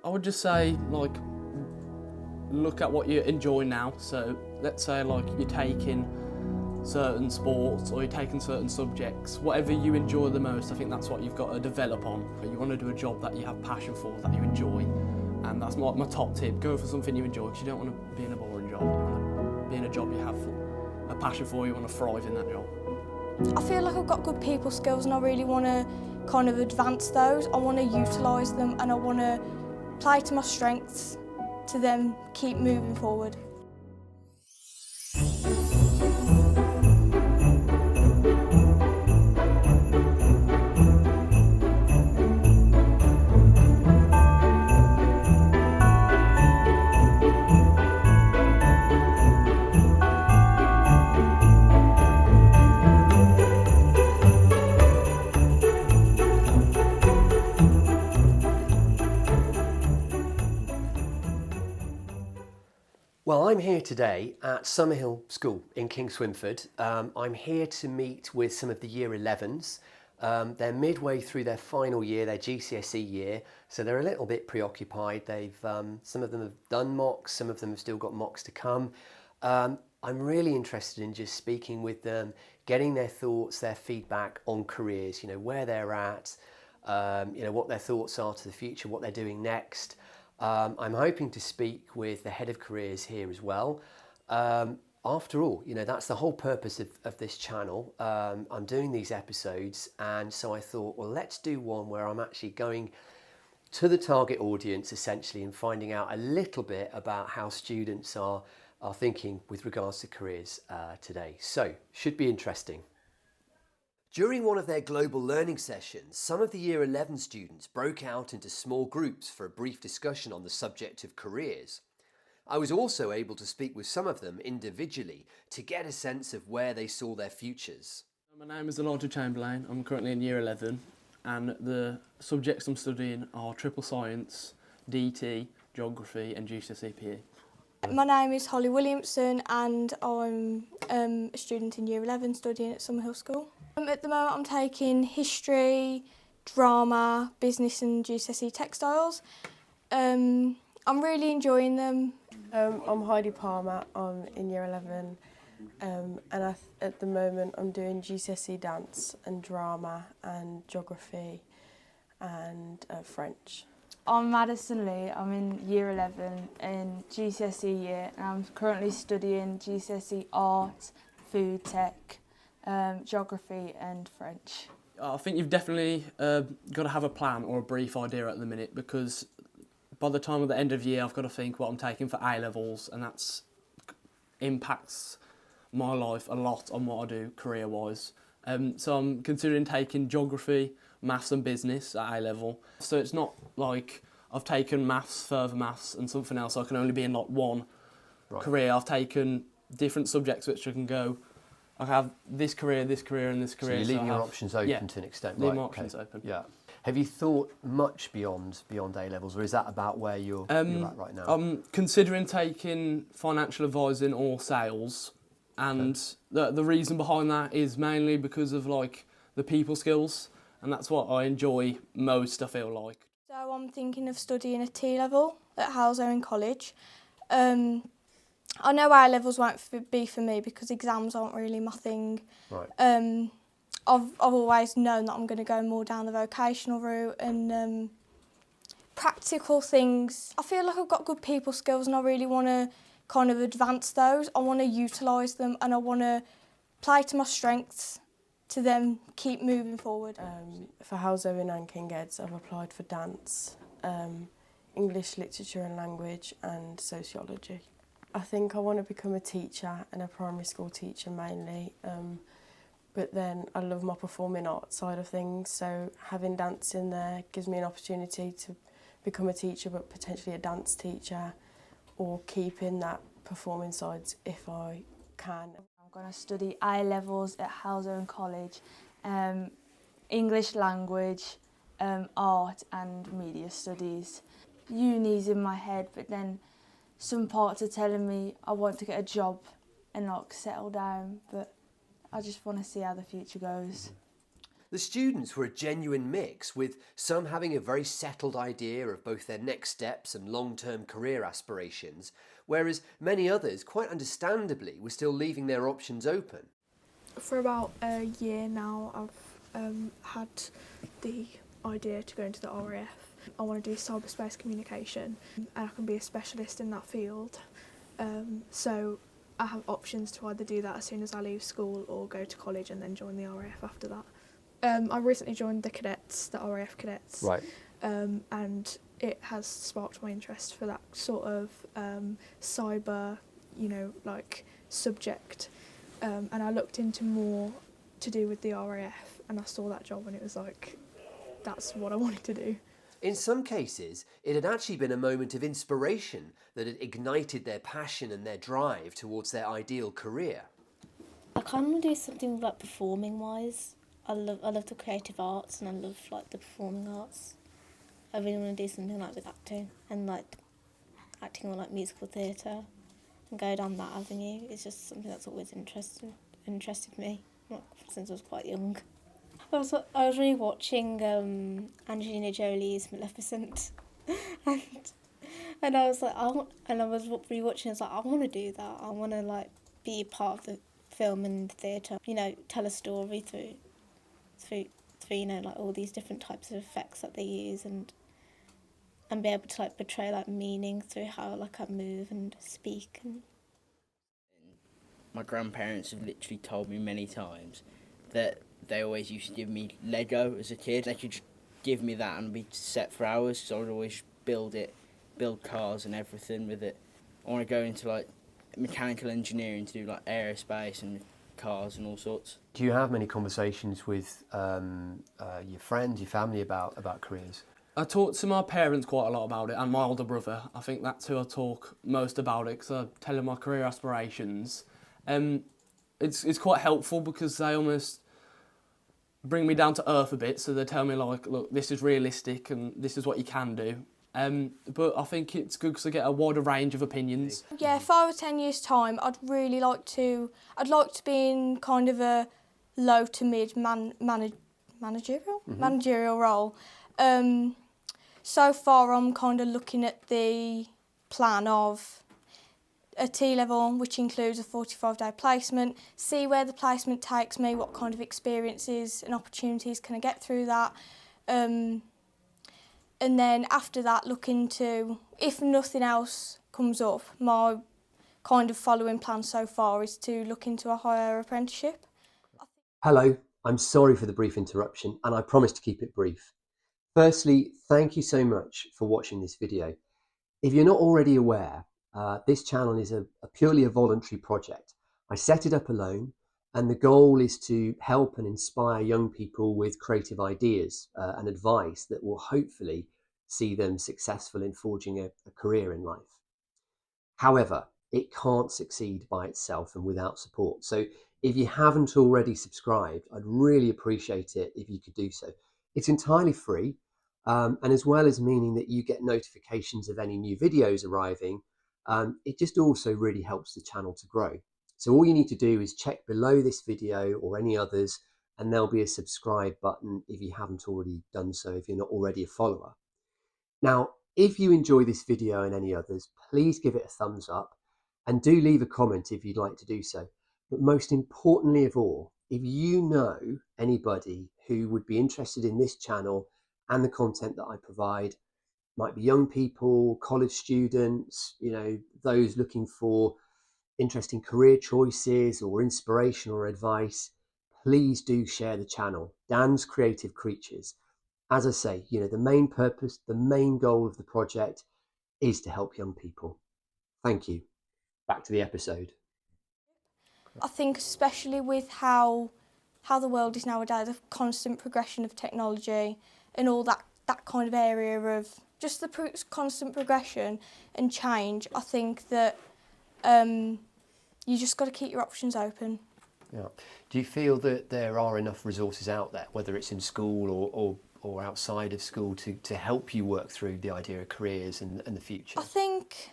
I would just say, like, look at what you enjoy now. So let's say, like, you're taking certain sports or you're taking certain subjects. Whatever you enjoy the most, I think that's what you've got to develop on. You want to do a job that you have passion for, that you enjoy, and that's my top tip. Go for something you enjoy, because you don't want to be in a boring job. You want to be in a job you have a passion for, you want to thrive in that job. I feel like I've got good people skills and I really want to kind of advance those. I want to utilise them and I want to play to my strengths to then keep moving forward. Well, I'm here today at Summerhill School in Kingswinford. I'm here to meet with some of the Year 11s. They're midway through their final year, their GCSE year, so they're a little bit preoccupied. Some of them have done mocks, some of them have still got mocks to come. I'm really interested in just speaking with them, getting their thoughts, their feedback on careers, where they're at, what their thoughts are to the future, what they're doing next. I'm hoping to speak with the head of careers here as well. After all, that's the whole purpose of this channel. I'm doing these episodes, and so I thought, well, let's do one where I'm actually going to the target audience essentially and finding out a little bit about how students are thinking with regards to careers today. So, should be interesting. During one of their global learning sessions, some of the Year 11 students broke out into small groups for a brief discussion on the subject of careers. I was also able to speak with some of them individually to get a sense of where they saw their futures. My name is Elijah Chamberlain. I'm currently in Year 11, and the subjects I'm studying are triple science, DT, geography and GCSE PE. My name is Holly Williamson and I'm a student in Year 11 studying at Summerhill School. At the moment I'm taking history, drama, business and GCSE textiles. I'm really enjoying them. I'm Heidi Palmer, I'm in Year 11 and at the moment I'm doing GCSE dance and drama and geography and French. I'm Madison Lee, I'm in Year 11 in GCSE year and I'm currently studying GCSE art, food tech, geography and French. I think you've definitely got to have a plan or a brief idea at the minute, because by the time of the end of year I've got to think what I'm taking for A-levels, and that impacts my life a lot on what I do career-wise. So I'm considering taking geography, maths and business at A-level. So it's not like I've taken maths, further maths and something else, so I can only be in like one career. I've taken different subjects which I can go, I have this career and this career. So you're leaving your options open to an extent, leaving my options open. Yeah. Have you thought much beyond A-levels, or is that about where you're at right now? I'm considering taking financial advising or sales, and the reason behind that is mainly because of like the people skills, and that's what I enjoy most, I feel like. So I'm thinking of studying a T-level at Halzone College. I know A-levels won't be for me because exams aren't really my thing. Right. I've always known that I'm going to go more down the vocational route and practical things. I feel like I've got good people skills and I really want to kind of advance those. I want to utilise them and I want to play to my strengths to then keep moving forward. For Halzone and King Ed's, I've applied for dance, English literature and language and sociology. I think I want to become a teacher and a primary school teacher mainly, but then I love my performing arts side of things, so having dance in there gives me an opportunity to become a teacher but potentially a dance teacher, or keeping that performing side if I can. I'm going to study A-levels at Halzone College, English language, art and media studies. Uni's in my head, but then some parts are telling me I want to get a job and like settle down, but I just want to see how the future goes. The students were a genuine mix, with some having a very settled idea of both their next steps and long-term career aspirations, whereas many others, quite understandably, were still leaving their options open. For about a year now, I've had the idea to go into the RAF. I want to do cyberspace communication and I can be a specialist in that field. So I have options to either do that as soon as I leave school or go to college and then join the RAF after that. I recently joined the cadets, the RAF cadets, Right. and it has sparked my interest for that sort of cyber, subject. And I looked into more to do with the RAF and I saw that job and it was like, that's what I wanted to do. In some cases, it had actually been a moment of inspiration that had ignited their passion and their drive towards their ideal career. I kind of want to do something like performing wise. I love the creative arts and I love like the performing arts. I really want to do something like with acting and like acting or like musical theatre and go down that avenue. It's just something that's always interested me, like, since I was quite young. I was really watching Angelina Jolie's Maleficent, and I was like, I was rewatching. I was like, I want to do that. I want to like be a part of the film and theatre. Tell a story through like all these different types of effects that they use, and be able to like portray like meaning through how like I move and speak. My grandparents have literally told me many times that they always used to give me Lego as a kid. They could just give me that and be set for hours, so I would always build cars and everything with it. I want to go into like mechanical engineering to do like aerospace and cars and all sorts. Do you have many conversations with your friends, your family about careers? I talk to my parents quite a lot about it and my older brother. I think that's who I talk most about it because I tell them my career aspirations. It's quite helpful because they almost bring me down to earth a bit, so they tell me like, look, this is realistic and this is what you can do. But I think it's good because I get a wider range of opinions. Yeah, 5 or 10 years' time, I'd like to be in kind of a low to mid managerial role. So far, I'm kind of looking at the plan of a T-level, which includes a 45-day placement, see where the placement takes me, what kind of experiences and opportunities can I get through that. And then after that, look into, if nothing else comes up, my kind of following plan so far is to look into a higher apprenticeship. Hello, I'm sorry for the brief interruption, and I promise to keep it brief. Firstly, thank you so much for watching this video. If you're not already aware, this channel is purely a voluntary project. I set it up alone, and the goal is to help and inspire young people with creative ideas and advice that will hopefully see them successful in forging a career in life. However, it can't succeed by itself and without support. So if you haven't already subscribed, I'd really appreciate it if you could do so. It's entirely free, and as well as meaning that you get notifications of any new videos arriving, it just also really helps the channel to grow. So all you need to do is check below this video or any others, and there'll be a subscribe button if you haven't already done so, if you're not already a follower. Now, if you enjoy this video and any others, please give it a thumbs up and do leave a comment if you'd like to do so. But most importantly of all, if you know anybody who would be interested in this channel and the content that I provide, might be young people, college students, those looking for interesting career choices or inspiration or advice, please do share the channel, Dan's Creative Creatures. As I say, the main purpose, the main goal of the project is to help young people. Thank you. Back to the episode. I think especially with how the world is nowadays, the constant progression of technology and all that kind of area of just the constant progression and change, I think that you just got to keep your options open. Yeah. Do you feel that there are enough resources out there, whether it's in school or outside of school, to help you work through the idea of careers and the future? I think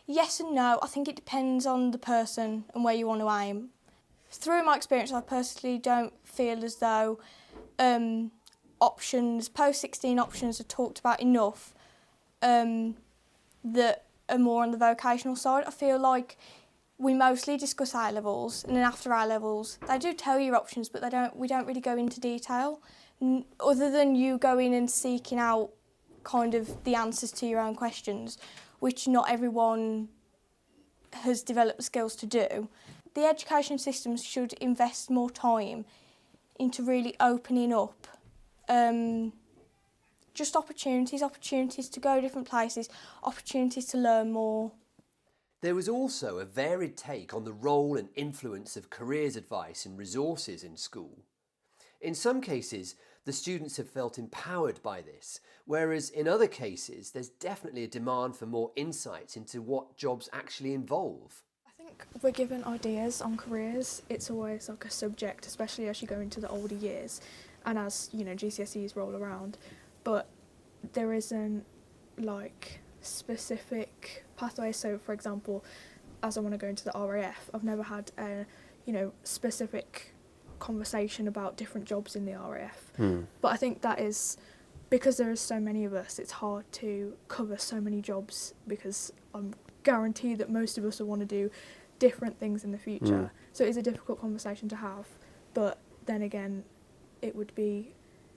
yes and no. I think it depends on the person and where you want to aim. Through my experience, I personally don't feel as though options, post-16 options are talked about enough that are more on the vocational side. I feel like we mostly discuss A-levels, and then after A-levels, they do tell you your options, but we don't really go into detail. Other than you going and seeking out kind of the answers to your own questions, which not everyone has developed the skills to do. The education systems should invest more time into really opening up just opportunities to go different places, opportunities to learn more. There was also a varied take on the role and influence of careers advice and resources in school. In some cases, the students have felt empowered by this, whereas in other cases, there's definitely a demand for more insights into what jobs actually involve. I think we're given ideas on careers. It's always like a subject, especially as you go into the older years and as, you know, GCSEs roll around. But there isn't like specific pathways. So for example, as I want to go into the RAF, I've never had a, you know, specific conversation about different jobs in the RAF. But I think that is because there are so many of us, it's hard to cover so many jobs, because I'm guaranteed that most of us will want to do different things in the future. So it is a difficult conversation to have, but then again, it would be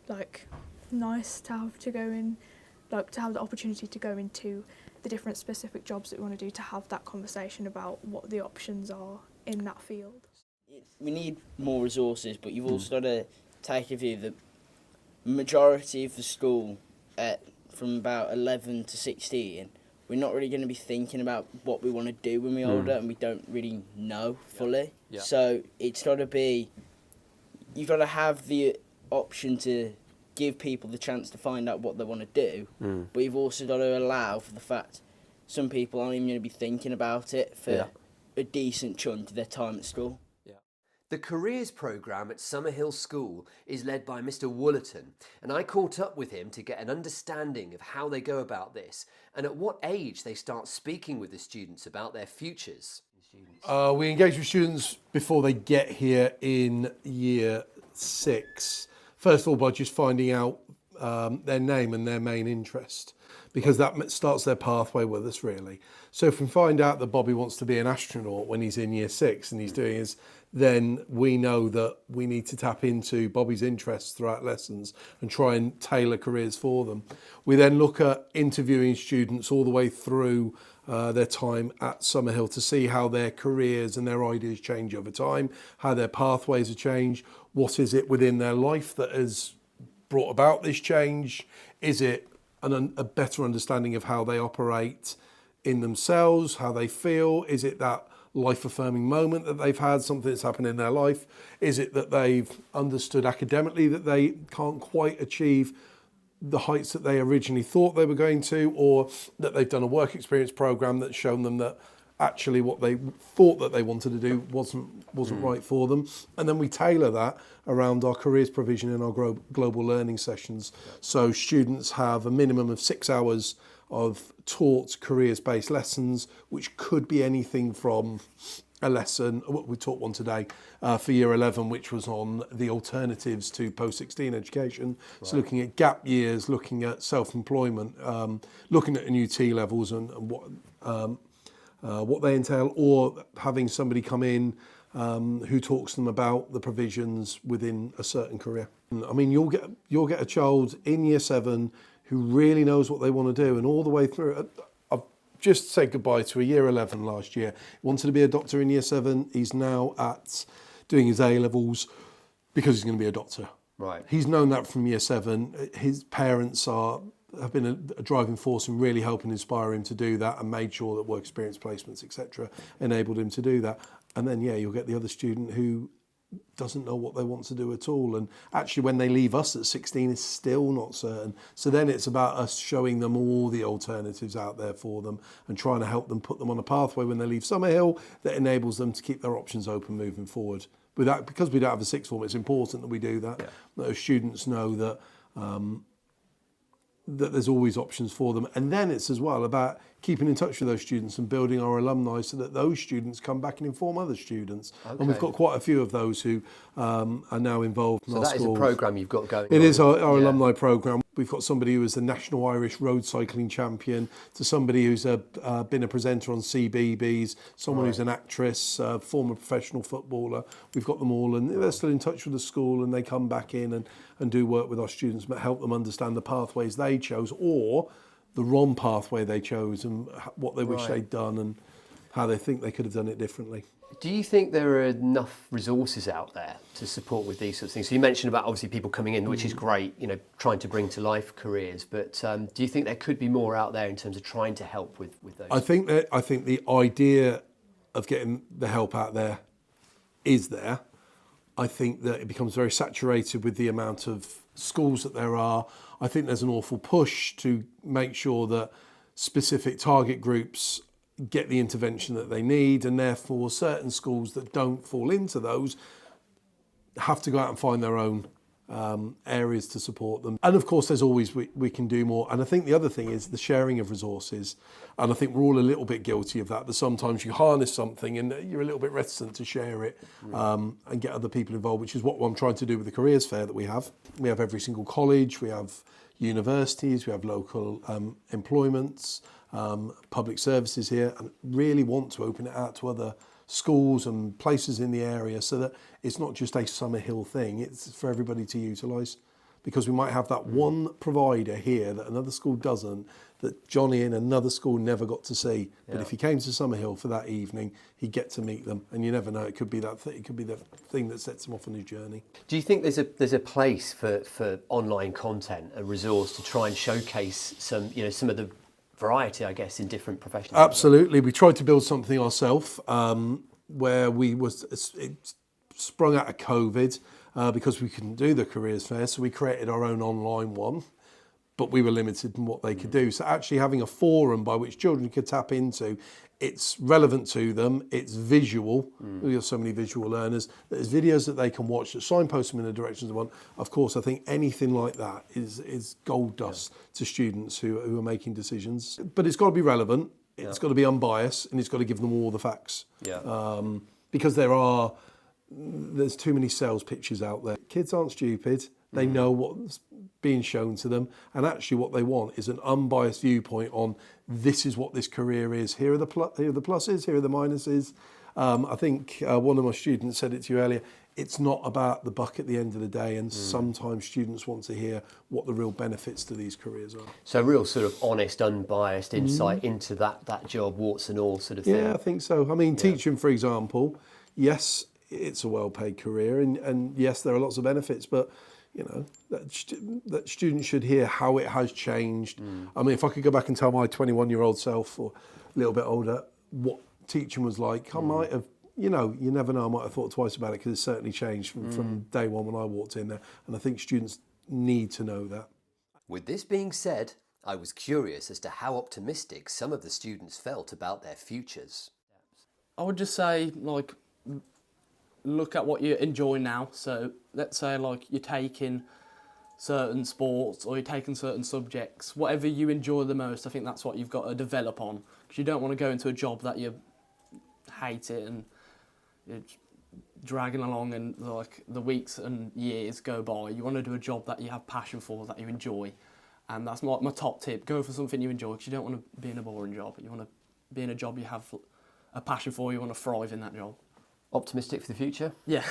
like nice to have to go in, like to have the opportunity to go into the different specific jobs that we want to do, to have that conversation about what the options are in that field. We need more resources, but you've also got to take a view that majority of the school from about 11 to 16, we're not really going to be thinking about what we want to do when we're older, and we don't really know fully. Yeah. So it's got to be, you've got to have the option to give people the chance to find out what they want to do, but you've also got to allow for the fact some people aren't even going to be thinking about it for a decent chunk of their time at school. The careers programme at Summerhill School is led by Mr. Wollerton, and I caught up with him to get an understanding of how they go about this and at what age they start speaking with the students about their futures. We engage with students before they get here in year 6. First of all, by just finding out their name and their main interest, because that starts their pathway with us, really. So if we find out that Bobby wants to be an astronaut when he's in year 6 and he's doing his, then we know that we need to tap into Bobby's interests throughout lessons and try and tailor careers for them. We then look at interviewing students all the way through their time at Summerhill to see how their careers and their ideas change over time, how their pathways have changed, what is it within their life that has brought about this change, is it a better understanding of how they operate in themselves, how they feel, is it that life-affirming moment that they've had, something that's happened in their life? Is it that they've understood academically that they can't quite achieve the heights that they originally thought they were going to, or that they've done a work experience program that's shown them that actually what they thought that they wanted to do wasn't right for them? And then we tailor that around our careers provision in our global learning sessions. So students have a minimum of 6 hours of taught careers-based lessons, which could be anything from a lesson, we taught one today for year 11, which was on the alternatives to post-16 education. Right. So looking at gap years, looking at self-employment, looking at new T levels and what they entail, or having somebody come in who talks to them about the provisions within a certain career. I mean, you'll get a child in year 7 who really knows what they want to do, and all the way through. I've just said goodbye to a year 11 last year. He wanted to be a doctor in year 7. He's now doing his A-levels because he's going to be a doctor. Right. He's known that from year 7. His parents have been a driving force in really helping inspire him to do that, and made sure that work experience placements, etc., enabled him to do that. And then, you'll get the other student who doesn't know what they want to do at all, and actually when they leave us at 16 is still not certain. So then it's about us showing them all the alternatives out there for them and trying to help them put them on a pathway when they leave Summerhill that enables them to keep their options open moving forward. With that, because we don't have a sixth form, it's important that we do that. Yeah. That students know that that there's always options for them. And then it's as well about keeping in touch with those students and building our alumni so that those students come back and inform other students. Okay. And we've got quite a few of those who are now involved in So our that is a schools. programme you've got going on. It is our alumni programme. We've got somebody who is the National Irish Road Cycling Champion, to somebody who's been a presenter on CBeebies, someone who's an actress, former professional footballer. We've got them all, and they're still in touch with the school, and they come back in and do work with our students, but help them understand the pathways they chose or the wrong pathway they chose and what they wish they'd done and how they think they could have done it differently. Do you think there are enough resources out there to support with these sorts of things? So you mentioned about obviously people coming in, which is great, you know, trying to bring to life careers, but do you think there could be more out there in terms of trying to help with those? I think the idea of getting the help out there is there. I think that it becomes very saturated with the amount of schools that there are. I think there's an awful push to make sure that specific target groups get the intervention that they need, and therefore certain schools that don't fall into those have to go out and find their own areas to support them. And of course there's always we can do more. And I think the other thing is the sharing of resources, and I think we're all a little bit guilty of that sometimes you harness something and you're a little bit reticent to share it and get other people involved, which is what I'm trying to do with the careers fair that we have. We have every single college, we have universities, we have local employments, public services here, and really want to open it out to other schools and places in the area so that it's not just a Summerhill thing, it's for everybody to utilise. Because we might have that one provider here that another school doesn't, that Johnny in another school never got to see. But if he came to Summerhill for that evening, he'd get to meet them, and you never know, it could be that it could be the thing that sets him off on his journey. Do you think there's a place for online content, a resource to try and showcase some of the variety, I guess, in different professions? Absolutely. We tried to build something ourselves where it sprung out of COVID because we couldn't do the careers fair, so we created our own online one, but we were limited in what they could do. So actually having a forum by which children could tap into, it's relevant to them, it's visual, we have so many visual learners, there's videos that they can watch that signpost them in the directions they want. Of course, I think anything like that is gold dust to students who are making decisions. But it's got to be relevant, it's got to be unbiased, and it's got to give them all the facts. Because there's too many sales pitches out there. Kids aren't stupid, they know what's being shown to them, and actually what they want is an unbiased viewpoint on this is what this career is. Here are the pluses, here are the minuses. I think one of my students said it to you earlier, it's not about the buck at the end of the day, and sometimes students want to hear what the real benefits to these careers are. So real sort of honest, unbiased insight into that job, warts and all sort of thing. Yeah, I think so. I mean, teaching, for example, yes, it's a well-paid career, and yes, there are lots of benefits, but you know, that students should hear how it has changed. I mean, if I could go back and tell my 21-year-old self, or a little bit older, what teaching was like, I might have, you never know, I might have thought twice about it, because it's certainly changed from day one when I walked in there, and I think students need to know that. With this being said, I was curious as to how optimistic some of the students felt about their futures. I would just say, like, look at what you enjoy now. So let's say like you're taking certain sports or you're taking certain subjects, whatever you enjoy the most, I think that's what you've got to develop on, because you don't want to go into a job that you hate it and you're dragging along and like the weeks and years go by. You want to do a job that you have passion for, that you enjoy, and that's my top tip. Go for something you enjoy, because you don't want to be in a boring job. You want to be in a job you have a passion for, you want to thrive in that job. Optimistic for the future? Yeah,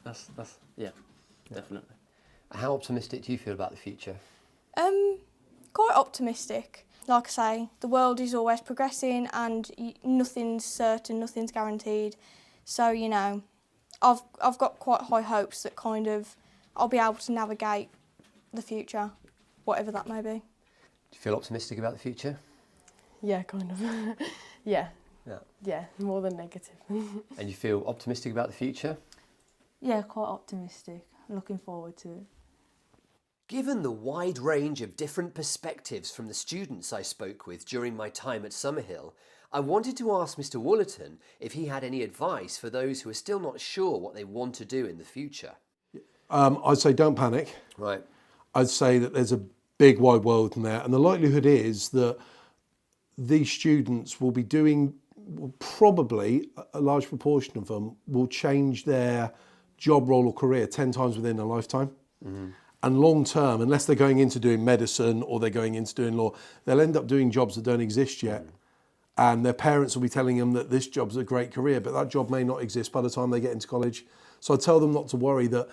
that's definitely. How optimistic do you feel about the future? Quite optimistic. Like I say, the world is always progressing, and nothing's certain, nothing's guaranteed. So I've got quite high hopes that kind of I'll be able to navigate the future, whatever that may be. Do you feel optimistic about the future? Yeah, kind of. Yeah, more than negative. And you feel optimistic about the future? Yeah, quite optimistic. Looking forward to it. Given the wide range of different perspectives from the students I spoke with during my time at Summerhill, I wanted to ask Mr. Wollerton if he had any advice for those who are still not sure what they want to do in the future. I'd say don't panic. Right. I'd say that there's a big wide world in there. And the likelihood is that these students will be doing, probably a large proportion of them will change their job role or career 10 times within a lifetime. And long term, unless they're going into doing medicine or they're going into doing law, they'll end up doing jobs that don't exist yet. And their parents will be telling them that this job's a great career, but that job may not exist by the time they get into college. So I tell them not to worry, that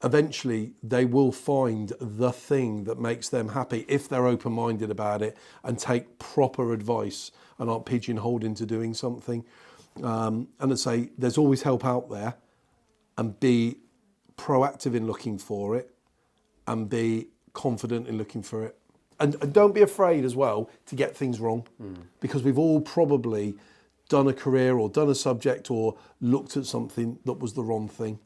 eventually they will find the thing that makes them happy if they're open-minded about it and take proper advice and aren't pigeonholed into doing something. And I say there's always help out there, and be proactive in looking for it and be confident in looking for it. And don't be afraid as well to get things wrong, because we've all probably done a career or done a subject or looked at something that was the wrong thing.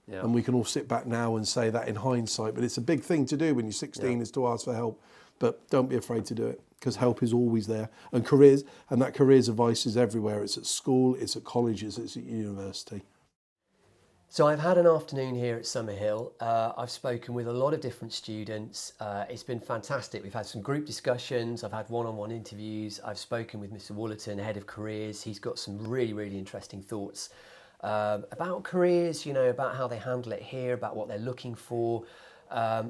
Yeah. And we can all sit back now and say that in hindsight, but it's a big thing to do when you're 16 is to ask for help. But don't be afraid to do it, because help is always there. And that careers advice is everywhere. It's at school, it's at colleges, it's at university. So I've had an afternoon here at Summerhill. I've spoken with a lot of different students. It's been fantastic. We've had some group discussions. I've had one-on-one interviews. I've spoken with Mr. Wollerton, Head of Careers. He's got some really, really interesting thoughts about careers, you know, about how they handle it here, about what they're looking for,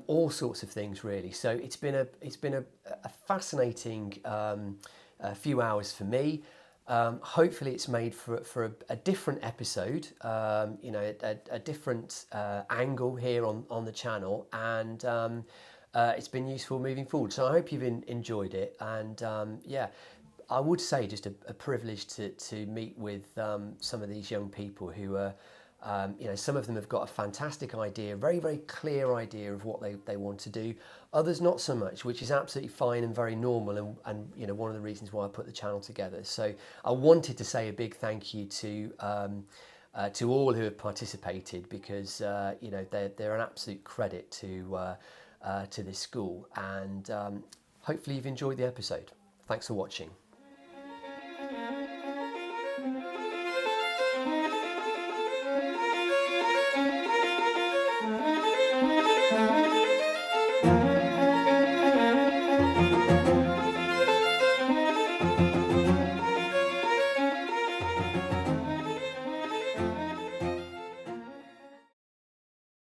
all sorts of things really. So it's been a fascinating few hours for me. Hopefully it's made for a different episode, you know, a different angle here on the channel, and it's been useful moving forward. So I hope you've enjoyed it, and yeah, I would say just a privilege to meet with some of these young people who are, you know, some of them have got a fantastic idea, a very, very clear idea of what they want to do. Others not so much, which is absolutely fine and very normal, and you know, one of the reasons why I put the channel together. So I wanted to say a big thank you to all who have participated, because you know, they're an absolute credit to this school, and hopefully you've enjoyed the episode. Thanks for watching.